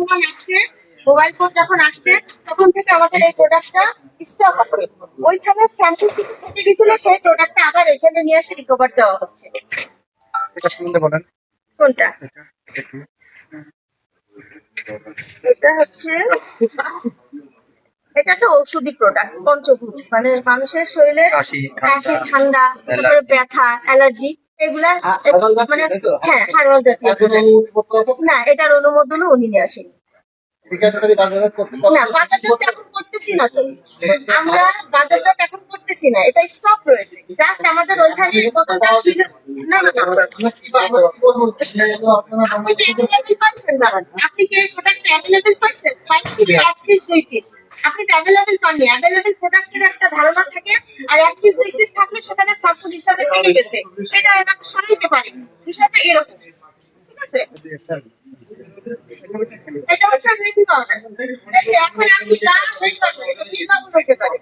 বর্তমান আসছে, mobile phone যখন আসছে তখন থেকে আমাদের এই প্রোডাক্টটা স্টক আছে। ওইখানে স্যাম্পল থেকে থেকে গেছিল, সেই প্রোডাক্টটা আবার এখানে নিয়ে এসে রিকভার দেওয়া হচ্ছে। এটা সম্বন্ধে বলেন। কোনটা? এটা হচ্ছে, এটা তো ঔষধি প্রোডাক্ট, পঞ্চভূত, মানে মানুষের শরীরে কাশি, কাশি, ঠান্ডা, তারপরে ব্যথা, অ্যালার্জি, এগুলা মানে হ্যাঁ হার্বাল জাতীয় product। না, এটার অনুমোদনও উনি নিয়ে আসেন। না, বাজারজাত এখন করতেছি না তো, আমরা বাজারজাত এখন করতেছি না, এটা স্টক রয়েছে। জাস্ট আমাদের ওইখানে কতটা ছিল। না না না, আপনি কি অ্যাভেলেবল পাইছেন দাঁড়ান, আপনি কি এই প্রোডাক্টটা অ্যাভেলেবল পাইছেন? পাইছেন এক পিস দুই পিস, আপনি তো অ্যাভেলেবল পাননি। অ্যাভেলেবল প্রোডাক্টের একটা ধারণা থাকে, আর এক পিস দুই পিস থাকলে সেখানে স্যাম্পল হিসাবে থেকে গেছে, এটা এনাকে সরাইতে পারি হিসাবে এরকম। ঠিক আছে, এটা হচ্ছে মেইন কথা। এই যে এখন আপনি যা দেখবেন এটা বিভাগ হতে পারে।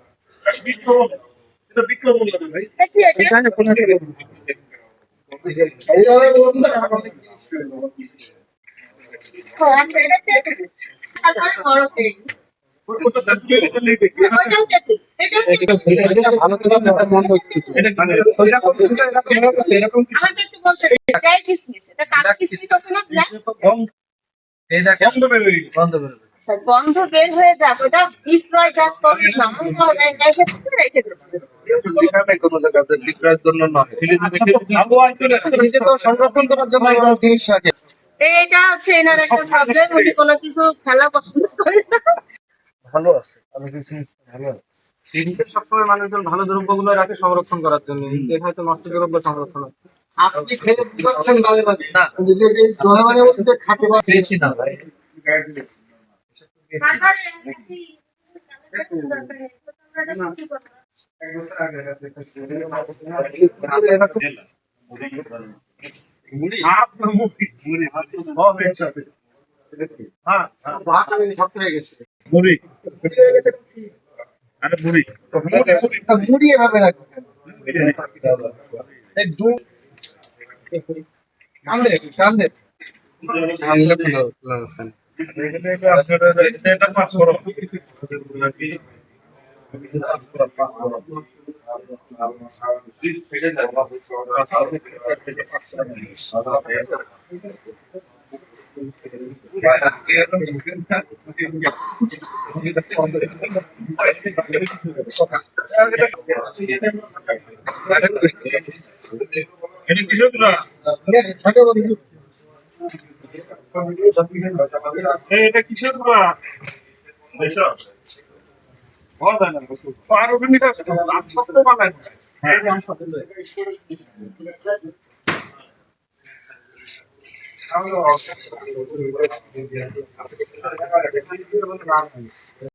এটা বিক্রম বললাম ভাই। দেখি এটা এখানে কোন হ্যাঁ, আচ্ছা, এটা তেঁতুল। তারপরে বরফ দেয়। ওটা দেখলে এটা নেই দেখি। ওইটাও তেঁতুল, এটাও তেঁতুল। ভালো করে একটা মন করতে এটা মানে এরকম আমাকে একটু বলতে দিন, ড্রাই কিসমিস, এটা কালো কিসমিস হচ্ছে না, ব্ল্যাক? কম এই দেখেন বন্ধ বের হয়ে গেছে। বন্ধ করে দেবে। আচ্ছা, গন্ধ বের হয়ে যাবে, ওটা বিক্রয়জাত করছ না, অন্য রেখে দিচ্ছে। এখানে কোনো জায়গাতে বিক্রয়ের জন্য নয়। ভালো আইটেম নিজে তো সংরক্ষণ করার জন্য এই জিনিস রাখে। এটা হচ্ছে এনার একটা প্রবলেম, উনি কোনো কিছু খেলা পছন্দ করে না। ভালো আছে, ভালো বিজনেস ভালো আছে। কিন্তু সবসময় মানুষজন ভালো দ্রব্যগুলো রাখে সংরক্ষণ করার জন্য, এখানে তো নষ্ট দ্রব্য সংরক্ষণ হয়। আপনি খেলে বুঝতে পারছেন বাজে বাজে না। যদি এই জনগণের মধ্যে খাতে পারে পেয়েছি না ভাই। বারবার কি দরকার নেই, তো তোমরা এটা কি করবে? মুড়ি আপনার মুড়ি মুড়ি সব একসাথে। হ্যাঁ ভাত আমি শক্ত হয়ে গেছে। মুড়ি আরে মুড়ি মুড়ি এভাবে রাখবেন এই দু কামড়ে কামড়ে সামনে খোলা খোলা আছে। এটা পাস করো। এটা কিলো না ছোট বন্ধু এটা কিসের না এসব বল না পারো কিন্তু আচ্ছা তো বানায় হ্যাঁ আমি